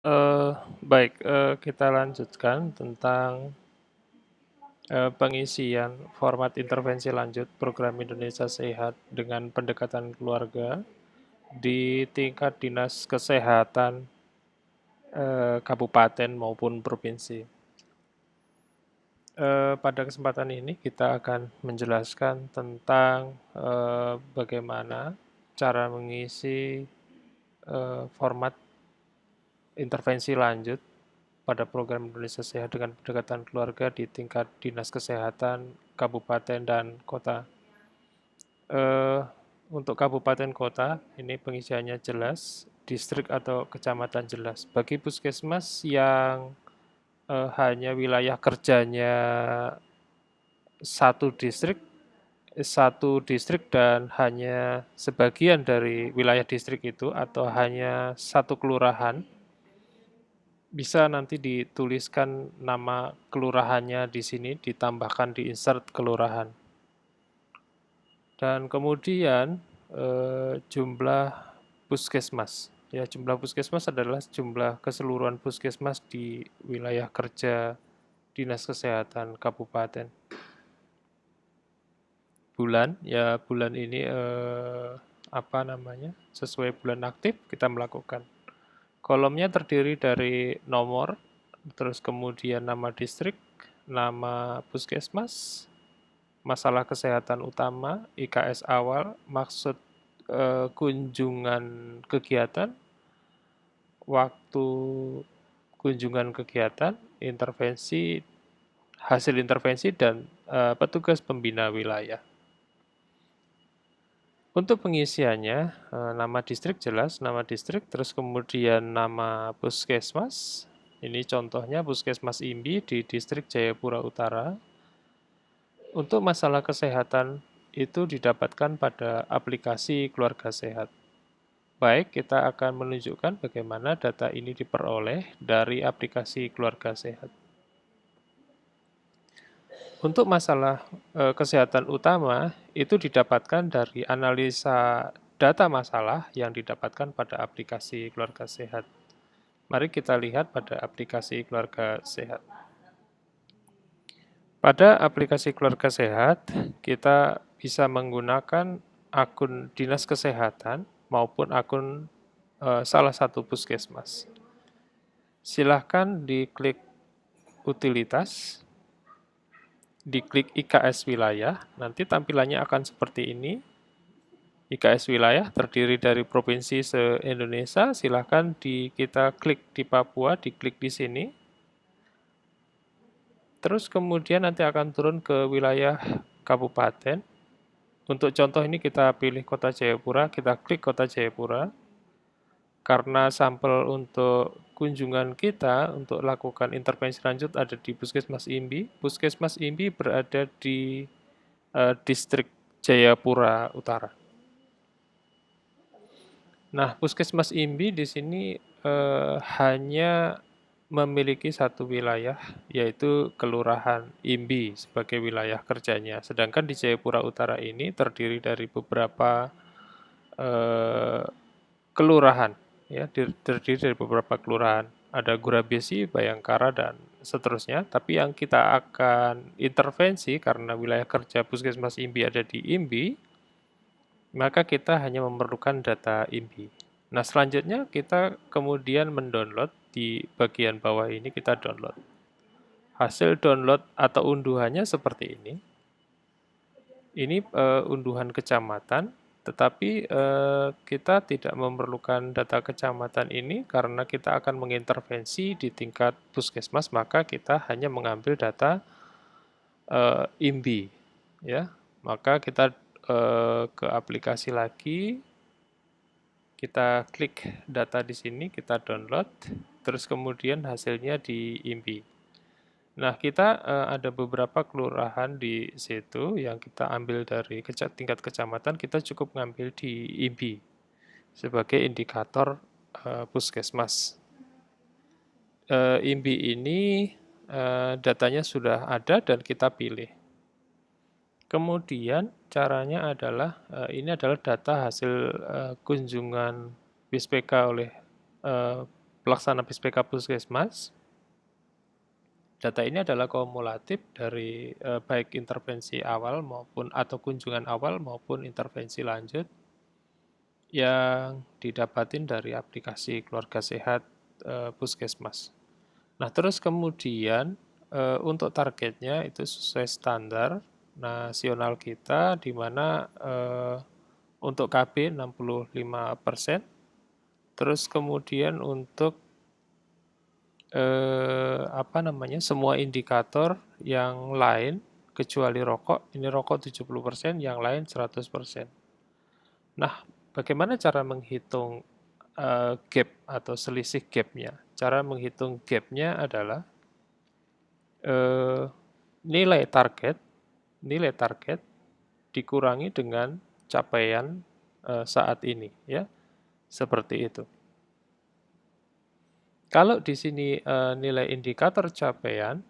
Eee, baik, kita lanjutkan tentang, pengisian format intervensi lanjut program Indonesia Sehat dengan pendekatan keluarga di tingkat dinas kesehatan, kabupaten maupun provinsi. Pada kesempatan ini kita akan menjelaskan tentang, bagaimana cara mengisi, format intervensi lanjut pada program Indonesia Sehat dengan pendekatan keluarga di tingkat dinas kesehatan, kabupaten, dan kota. Eh, untuk kabupaten kota, ini pengisiannya jelas, distrik atau kecamatan jelas. Bagi puskesmas yang hanya wilayah kerjanya satu distrik, dan hanya sebagian dari wilayah distrik itu atau hanya satu kelurahan, bisa nanti dituliskan nama kelurahannya di sini, ditambahkan di insert kelurahan. Dan kemudian jumlah puskesmas. Ya, jumlah puskesmas adalah jumlah keseluruhan puskesmas di wilayah kerja Dinas Kesehatan Kabupaten. Bulan, ya bulan ini apa namanya? Sesuai bulan aktif kita melakukan. Kolomnya terdiri dari nomor, terus kemudian nama distrik, nama puskesmas, masalah kesehatan utama, IKS awal, maksud kunjungan kegiatan, waktu kunjungan kegiatan, intervensi, hasil intervensi, dan petugas pembina wilayah. Untuk pengisiannya, nama distrik jelas, nama distrik, terus kemudian nama puskesmas. Ini contohnya puskesmas IMBI di distrik Jayapura Utara. Untuk masalah kesehatan itu didapatkan pada aplikasi Keluarga Sehat. Baik, kita akan menunjukkan bagaimana data ini diperoleh dari aplikasi Keluarga Sehat. Untuk masalah kesehatan utama, itu didapatkan dari analisa data masalah yang didapatkan pada aplikasi Keluarga Sehat. Mari kita lihat pada aplikasi Keluarga Sehat. Pada aplikasi Keluarga Sehat, kita bisa menggunakan akun Dinas Kesehatan maupun akun salah satu puskesmas. Silahkan diklik utilitas, diklik IKS wilayah, nanti tampilannya akan seperti ini. IKS wilayah terdiri dari provinsi se-Indonesia, silahkan kita klik di Papua, diklik di sini. Terus kemudian nanti akan turun ke wilayah kabupaten. Untuk contoh ini kita pilih Kota Jayapura, kita klik Kota Jayapura. Karena sampel untuk kunjungan kita untuk lakukan intervensi lanjut ada di Puskesmas IMBI. Puskesmas IMBI berada di distrik Jayapura Utara. Nah, Puskesmas IMBI di sini hanya memiliki satu wilayah, yaitu Kelurahan IMBI sebagai wilayah kerjanya. Sedangkan di Jayapura Utara ini terdiri dari beberapa kelurahan, ya, terdiri dari beberapa kelurahan. Ada Gurabesi, Bayangkara, dan seterusnya. Tapi yang kita akan intervensi karena wilayah kerja Puskesmas IMBI ada di IMBI, maka kita hanya memerlukan data IMBI. Nah, selanjutnya kita kemudian mendownload di bagian bawah ini, kita download. Hasil download atau unduhannya seperti ini. Ini unduhan kecamatan, tetapi kita tidak memerlukan data kecamatan ini karena kita akan mengintervensi di tingkat puskesmas, maka kita hanya mengambil data IMBI. Ya. Maka kita ke aplikasi lagi, kita klik data di sini, kita download, terus kemudian hasilnya di IMBI. Nah, kita ada beberapa kelurahan di situ yang kita ambil dari tingkat kecamatan, kita cukup ngambil di IMBI sebagai indikator puskesmas. IMBI ini datanya sudah ada dan kita pilih. Kemudian caranya adalah, ini adalah data hasil kunjungan BISPK oleh pelaksana PSPK Puskesmas. Data ini adalah kumulatif dari baik intervensi awal atau kunjungan awal maupun intervensi lanjut yang didapatin dari aplikasi Keluarga Sehat Puskesmas. Nah, terus kemudian untuk targetnya itu sesuai standar nasional kita, di mana untuk KB 65%, terus kemudian untuk semua indikator yang lain kecuali rokok, ini rokok 70%, yang lain 100%. Nah, bagaimana cara menghitung gap atau selisih gapnya? Cara menghitung gapnya adalah nilai target dikurangi dengan capaian saat ini, ya, seperti itu. Kalau di sini nilai indikator capaian,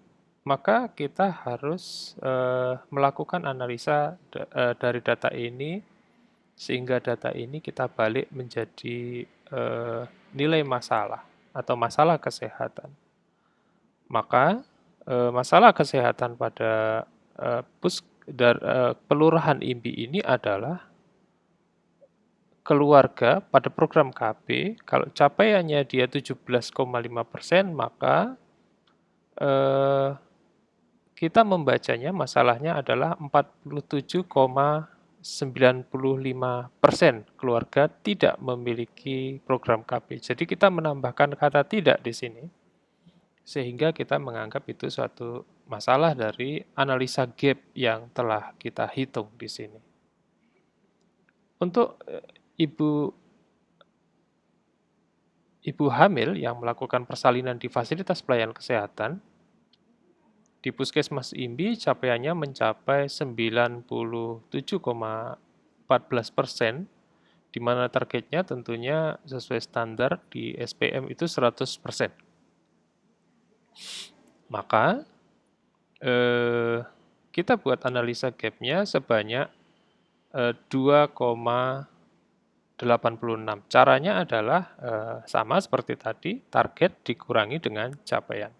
maka kita harus melakukan analisa dari data ini, sehingga data ini kita balik menjadi nilai masalah atau masalah kesehatan. Maka masalah kesehatan pada Kelurahan IMBI ini adalah keluarga pada program KB, kalau capaiannya dia 17,5%, maka kita membacanya masalahnya adalah 47,95% keluarga tidak memiliki program KB. Jadi kita menambahkan kata tidak di sini, sehingga kita menganggap itu suatu masalah dari analisa gap yang telah kita hitung di sini. Untuk ibu hamil yang melakukan persalinan di fasilitas pelayanan kesehatan, di Puskesmas IMBI capaiannya mencapai 97,14%, di mana targetnya tentunya sesuai standar di SPM itu 100%. Maka kita buat analisa gapnya sebanyak 2,86. Caranya adalah sama seperti tadi, target dikurangi dengan capaian.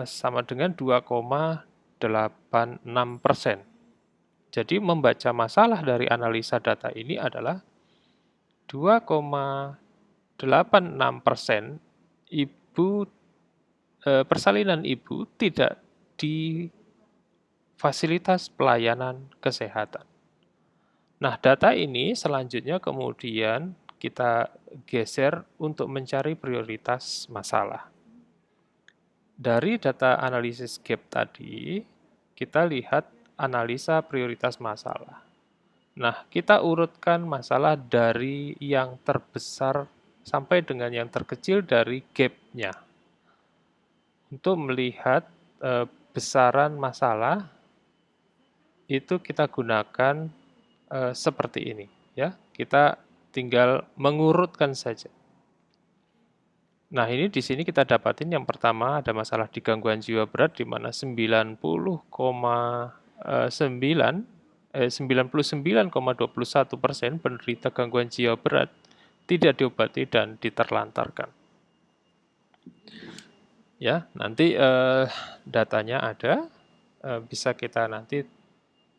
Sama dengan 2,86%. Jadi membaca masalah dari analisa data ini adalah 2,86% persalinan ibu tidak di fasilitas pelayanan kesehatan. Nah, data ini selanjutnya kemudian kita geser untuk mencari prioritas masalah. Dari data analisis gap tadi, kita lihat analisa prioritas masalah. Nah, kita urutkan masalah dari yang terbesar sampai dengan yang terkecil dari gap-nya. Untuk melihat besaran masalah, itu kita gunakan seperti ini, ya. Kita tinggal mengurutkan saja. Nah, ini di sini kita dapatin yang pertama ada masalah di gangguan jiwa berat, di mana 99,21% penderita gangguan jiwa berat tidak diobati dan diterlantarkan. Ya, nanti datanya ada, bisa kita nanti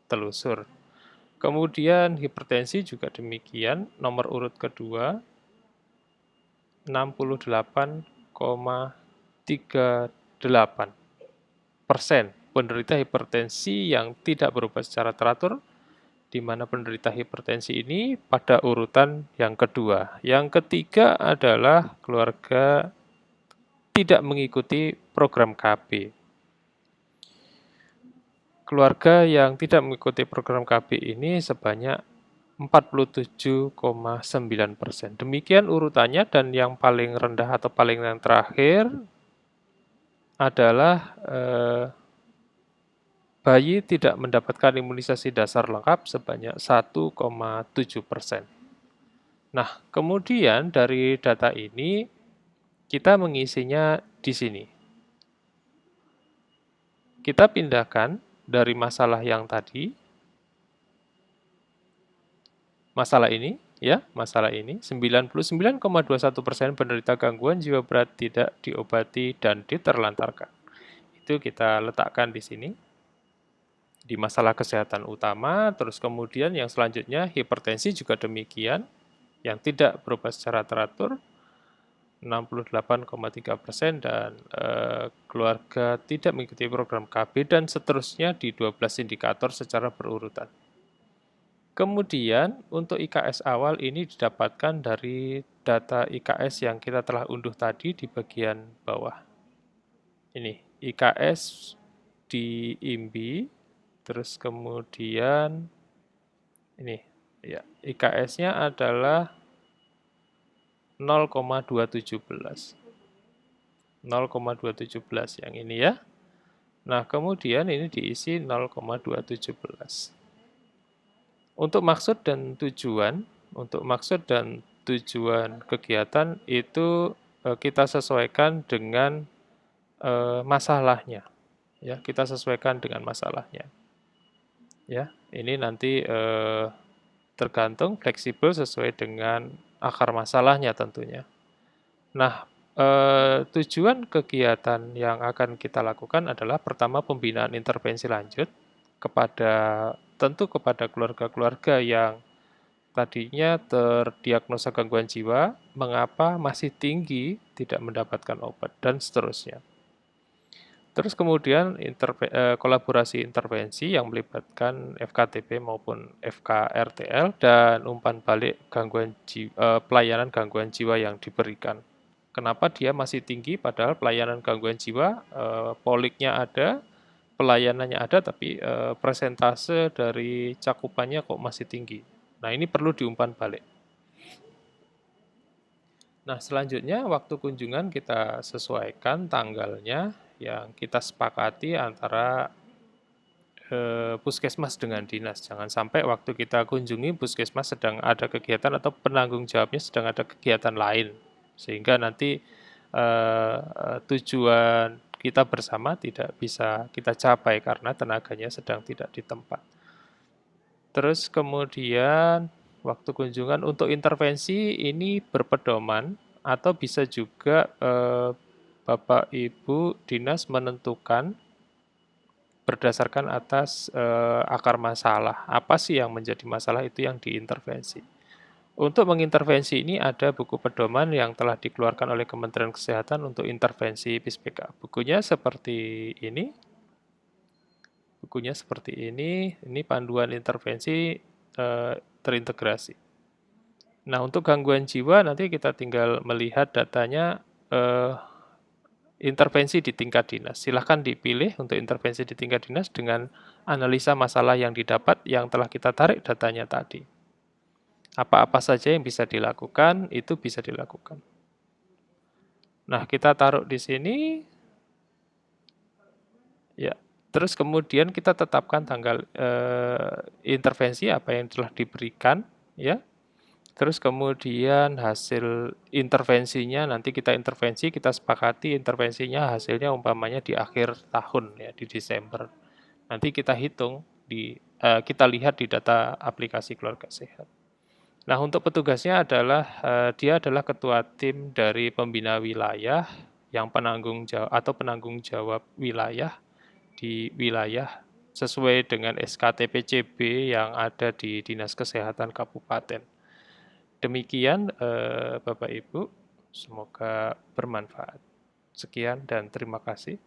telusur. Kemudian hipertensi juga demikian, nomor urut kedua 68,38% penderita hipertensi yang tidak berobat secara teratur, di mana penderita hipertensi ini pada urutan yang kedua. Yang ketiga adalah keluarga tidak mengikuti program KB. Keluarga yang tidak mengikuti program KB ini sebanyak 47,9%. Demikian urutannya, dan yang paling rendah atau paling yang terakhir adalah bayi tidak mendapatkan imunisasi dasar lengkap sebanyak 1,7%. Nah, kemudian dari data ini kita mengisinya di sini. Kita pindahkan dari masalah yang tadi, masalah ini, ya masalah ini. 99,21% penderita gangguan jiwa berat tidak diobati dan diterlantarkan. Itu kita letakkan di sini di masalah kesehatan utama. Terus kemudian yang selanjutnya hipertensi juga demikian, yang tidak berubah secara teratur 68,3% dan keluarga tidak mengikuti program KB dan seterusnya di 12 indikator secara berurutan. Kemudian untuk IKS awal ini didapatkan dari data IKS yang kita telah unduh tadi di bagian bawah. Ini IKS di IMBI, terus kemudian ini ya IKS-nya adalah 0,217. 0,217 yang ini ya. Nah, kemudian ini diisi 0,217. Untuk maksud dan tujuan kegiatan itu kita sesuaikan dengan masalahnya. Ya, kita sesuaikan dengan masalahnya. Ya, ini nanti tergantung fleksibel sesuai dengan akar masalahnya tentunya. Nah, tujuan kegiatan yang akan kita lakukan adalah pertama pembinaan intervensi lanjut tentu kepada keluarga-keluarga yang tadinya terdiagnosa gangguan jiwa, mengapa masih tinggi tidak mendapatkan obat dan seterusnya. Terus kemudian kolaborasi intervensi yang melibatkan FKTP maupun FKRTL dan umpan balik pelayanan gangguan jiwa yang diberikan. Kenapa dia masih tinggi padahal pelayanan gangguan jiwa poliknya ada, pelayanannya ada, tapi persentase dari cakupannya kok masih tinggi. Nah, ini perlu diumpan balik. Nah, selanjutnya waktu kunjungan kita sesuaikan tanggalnya yang kita sepakati antara puskesmas dengan dinas. Jangan sampai waktu kita kunjungi puskesmas sedang ada kegiatan atau penanggung jawabnya sedang ada kegiatan lain. Sehingga nanti tujuan kita bersama tidak bisa kita capai karena tenaganya sedang tidak di tempat. Terus kemudian waktu kunjungan untuk intervensi ini berpedoman atau bisa juga Bapak Ibu Dinas menentukan berdasarkan atas akar masalah. Apa sih yang menjadi masalah itu yang diintervensi. Untuk mengintervensi ini ada buku pedoman yang telah dikeluarkan oleh Kementerian Kesehatan untuk intervensi PISPK. Bukunya seperti ini. Ini panduan intervensi terintegrasi. Nah, untuk gangguan jiwa nanti kita tinggal melihat datanya intervensi di tingkat dinas. Silahkan dipilih untuk intervensi di tingkat dinas dengan analisa masalah yang didapat yang telah kita tarik datanya tadi. Apa-apa saja yang bisa dilakukan, itu bisa dilakukan. Nah, kita taruh di sini. Ya, terus kemudian kita tetapkan tanggal intervensi apa yang telah diberikan, ya. Terus kemudian hasil intervensinya nanti kita intervensi, kita sepakati intervensinya hasilnya umpamanya di akhir tahun ya, di Desember. Nanti kita hitung kita lihat di data aplikasi keluarga sehat. Nah, untuk petugasnya adalah dia adalah ketua tim dari pembina wilayah yang penanggung jawab wilayah di wilayah sesuai dengan SKTPCB yang ada di Dinas Kesehatan Kabupaten. Demikian Bapak Ibu, semoga bermanfaat. Sekian dan terima kasih.